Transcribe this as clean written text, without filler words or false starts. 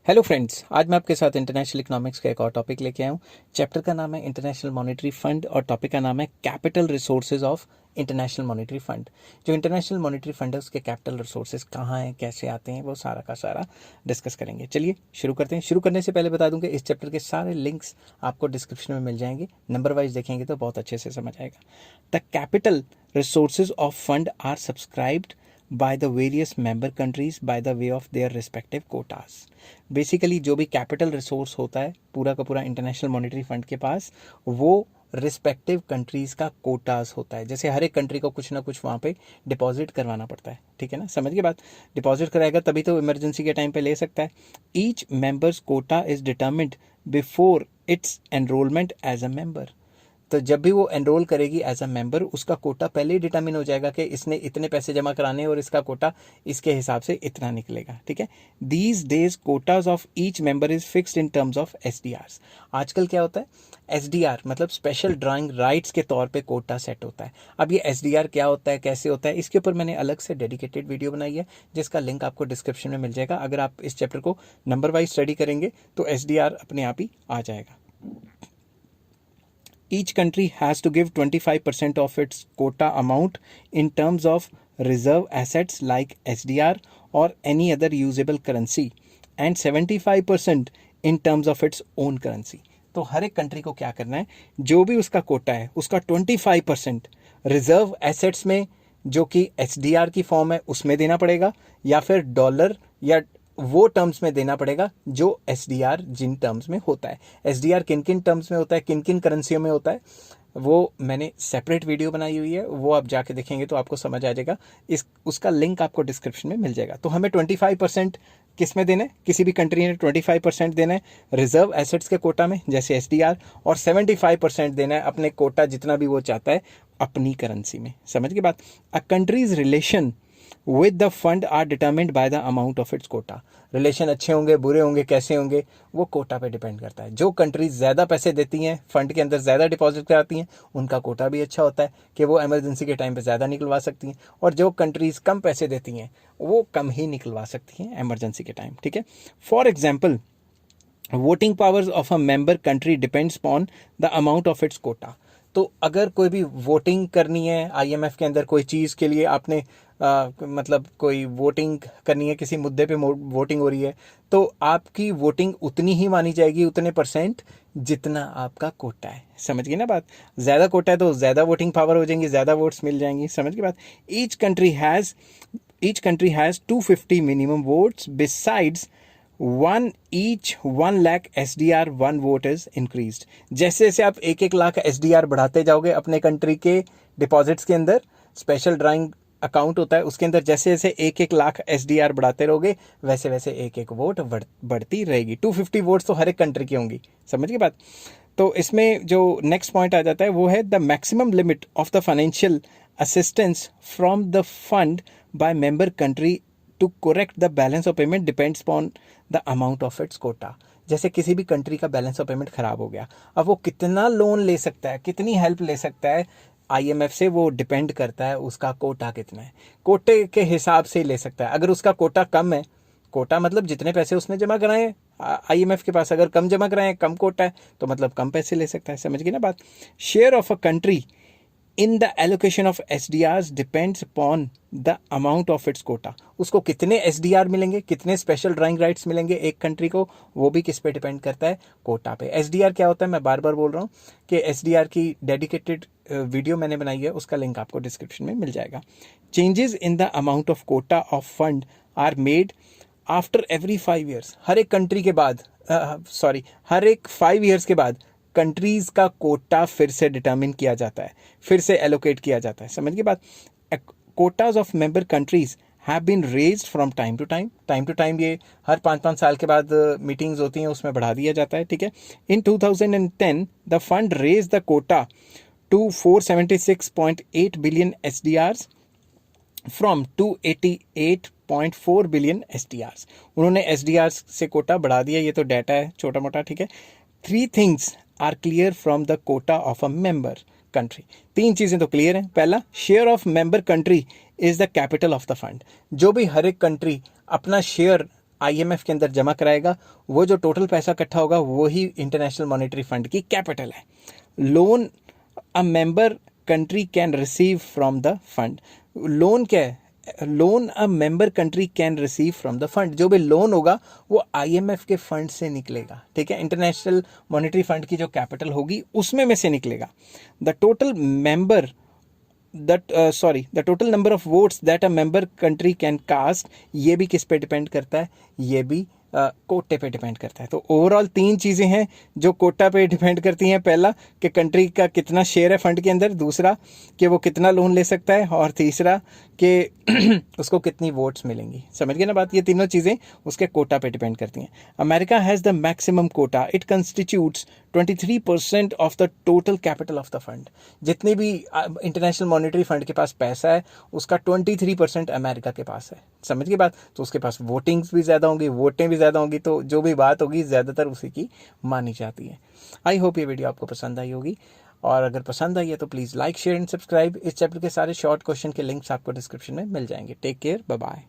Hello friends, आज मैं आपके साथ इंटरनेशनल इकोनॉमिक्स का एक और टॉपिक लेके आया हूँ। चैप्टर का नाम है इंटरनेशनल मॉनेटरी फंड और टॉपिक का नाम है capital resources of international monetary fund. जो इंटरनेशनल मॉनेटरी फंड है उसके कैपिटल रिसोर्सेज कहाँ हैं, कैसे आते हैं, वो सारा का सारा डिस्कस करेंगे। चलिए शुरू करते हैं। शुरू करने से पहले बता दूँ कि इस चैप्टर के सारे लिंक्स आपको डिस्क्रिप्शन में मिल जाएंगे। नंबर वाइज देखेंगे तो बहुत अच्छे से समझ आएगा। The capital resources of fund are subscribed by the various member countries by the way of their respective quotas। Basically जो भी कैपिटल रिसोर्स होता है पूरा का पूरा इंटरनेशनल मॉनेटरी फंड के पास, वो रिस्पेक्टिव कंट्रीज का कोटास होता है। जैसे हर एक कंट्री को कुछ ना कुछ वहाँ पे डिपॉजिट करवाना पड़ता है, ठीक है ना। समझ के बात, डिपॉजिट कराएगा तभी तो इमरजेंसी के टाइम पे ले सकता है। Each members quota is determined before its enrolment as a member. तो जब भी वो एनरोल करेगी एज अ मेंबर, उसका कोटा पहले ही डिटर्मिन हो जाएगा कि इसने इतने पैसे जमा कराने और इसका कोटा इसके हिसाब से इतना निकलेगा, ठीक है। These days Kota's of each member is fixed in terms of SDR. आजकल क्या होता है, एसडीआर मतलब स्पेशल ड्राइंग राइट्स के तौर पे कोटा सेट होता है। अब ये एसडीआर क्या होता है, कैसे होता है, इसके ऊपर मैंने अलग से डेडिकेटेड वीडियो बनाई है जिसका लिंक आपको डिस्क्रिप्शन में मिल जाएगा। अगर आप इस चैप्टर को नंबर वाइज स्टडी करेंगे तो एसडीआर अपने आप ही आ जाएगा। Each country has to give 25% of its quota amount in terms of reserve assets like SDR or any other usable currency and 75% in terms of its own currency। तो हर एक country को क्या करना है, जो भी उसका कोटा है उसका 25% रिजर्व एसेट्स में जो कि SDR की फॉर्म है उसमें देना पड़ेगा, या फिर डॉलर या वो टर्म्स में देना पड़ेगा जो एसडीआर जिन टर्म्स में होता है। एसडीआर किन किन टर्म्स में होता है, किन किन करेंसियों में होता है, वो मैंने सेपरेट वीडियो बनाई हुई है, वो आप जाके देखेंगे तो आपको समझ आ जाएगा। उसका लिंक आपको डिस्क्रिप्शन में मिल जाएगा। तो हमें 25% किस में देना है, किसी भी कंट्री ने 25% देना है रिजर्व एसेट्स के कोटा में जैसे एसडीआर, और 75% देना है अपने कोटा जितना भी वो चाहता है अपनी करेंसी में। समझ के बात। A country's relation with the fund are determined by the amount of its quota. Relation अच्छे होंगे, बुरे होंगे, कैसे होंगे, वो कोटा पे डिपेंड करता है। जो कंट्रीज ज़्यादा पैसे देती हैं, फंड के अंदर ज़्यादा डिपॉजिट कराती हैं, उनका कोटा भी अच्छा होता है कि वो इमरजेंसी के टाइम पे ज़्यादा निकलवा सकती हैं, और जो कंट्रीज कम पैसे देती हैं वो कम ही निकलवा सकती हैं इमरजेंसी के टाइम, ठीक है। For example, voting powers of a member country depends upon the amount of its quota. तो अगर कोई भी वोटिंग करनी है आईएमएफ के अंदर, कोई चीज़ के लिए आपने मतलब कोई वोटिंग करनी है, किसी मुद्दे पे वोटिंग हो रही है, तो आपकी वोटिंग उतनी ही मानी जाएगी, उतने परसेंट जितना आपका कोटा है। समझ गए ना बात। ज़्यादा कोटा है तो ज़्यादा वोटिंग पावर हो जाएंगी, ज़्यादा वोट्स मिल जाएंगी। समझ गए बात। Each country has 250 minimum votes besides 1 lakh SDR 1 vote is increased. जैसे जैसे आप 1 लाख SDR बढ़ाते जाओगे अपने कंट्री के डिपॉजिट्स के अंदर, स्पेशल ड्राइंग अकाउंट होता है उसके अंदर, जैसे जैसे 1 लाख SDR बढ़ाते रहोगे वैसे वैसे एक वोट बढ़ती रहेगी। 250 वोट्स तो हर एक कंट्री की होंगी। समझ गए बात। तो इसमें जो नेक्स्ट पॉइंट आ जाता है वो है the maximum limit of the financial assistance from the fund by member country to correct the balance of payment depends upon the amount of its quota. जैसे किसी भी कंट्री का बैलेंस ऑफ पेमेंट खराब हो गया, अब वो कितना लोन ले सकता है, कितनी हेल्प ले सकता है आईएमएफ से, वो डिपेंड करता है उसका कोटा कितना है। कोटे के हिसाब से ले सकता है। अगर उसका कोटा कम है, कोटा मतलब जितने पैसे उसने जमा कराए आईएमएफ के पास, अगर कम जमा कराए, कम कोटा है, तो मतलब कम पैसे ले सकता है। समझ गए ना बात। Share of a country in the allocation of SDRs depends upon the amount of its quota. उसको कितने SDR मिलेंगे, कितने स्पेशल ड्राइंग राइट्स मिलेंगे एक कंट्री को, वो भी किस पे डिपेंड करता है, कोटा पे। SDR क्या होता है, मैं बार बार बोल रहा हूँ कि SDR की डेडिकेटेड वीडियो मैंने बनाई है, उसका लिंक आपको डिस्क्रिप्शन में मिल जाएगा। Changes in the amount of quota of fund are made after every 5 years. हर एक कंट्री के बाद हर एक 5 ईयर्स के बाद कंट्रीज का कोटा फिर से डिटरमिन किया जाता है, फिर से एलोकेट किया जाता है। समझ के बात। Quotas of member countries have been raised from time to time. ये हर 5-5 साल के बाद मीटिंग्स होती हैं, उसमें बढ़ा दिया जाता है, ठीक है। In 2010 the fund raise the quota to 476.8 billion SDRs from 288.4 billion SDRs। उन्होंने SDRs से कोटा बढ़ा दिया। ये तो डाटा है छोटा मोटा, ठीक है। 3 things are clear from the quota of a member country. 3 चीज़ें तो क्लियर हैं। पहला, share of member country is the capital of the fund. जो भी हर एक कंट्री अपना शेयर IMF के अंदर जमा कराएगा, वो जो टोटल पैसा इकट्ठा होगा वो ही इंटरनेशनल मॉनेटरी फंड की कैपिटल है। Loan a member country can receive from the fund. Loan क्या है? Loan a member country can receive from the fund. जो भी लोन होगा वो IMF के फंड से निकलेगा, ठीक है, इंटरनेशनल मॉनेटरी फंड की जो कैपिटल होगी उसमें में से निकलेगा। The total member the total number of votes that a member country can cast, ये भी किस पे डिपेंड करता है? ये भी कोटे पे डिपेंड करता है। तो ओवरऑल 3 चीज़ें हैं जो कोटा पे डिपेंड करती हैं। पहला कि कंट्री का कितना शेयर है फंड के अंदर, दूसरा कि वो कितना लोन ले सकता है, और तीसरा कि उसको कितनी वोट्स मिलेंगी। समझ गए ना बात? ये तीनों चीज़ें उसके कोटा पे डिपेंड करती हैं। America has the maximum quota, it constitutes 23% of the total capital of the fund. जितनी भी इंटरनेशनल मॉनेटरी फंड के पास पैसा है उसका 23% अमेरिका के पास है। समझ गए बात? तो उसके पास वोटिंग्स भी ज़्यादा होंगी, वोटें भी ज़्यादा होंगी, तो जो भी बात होगी ज़्यादातर उसी की मानी जाती है। आई होप ये वीडियो आपको पसंद आई होगी, और अगर पसंद आई है तो please like share and subscribe. इस चैप्टर के सारे शॉर्ट क्वेश्चन के लिंक्स आपको डिस्क्रिप्शन में मिल जाएंगे। Take care, bye bye.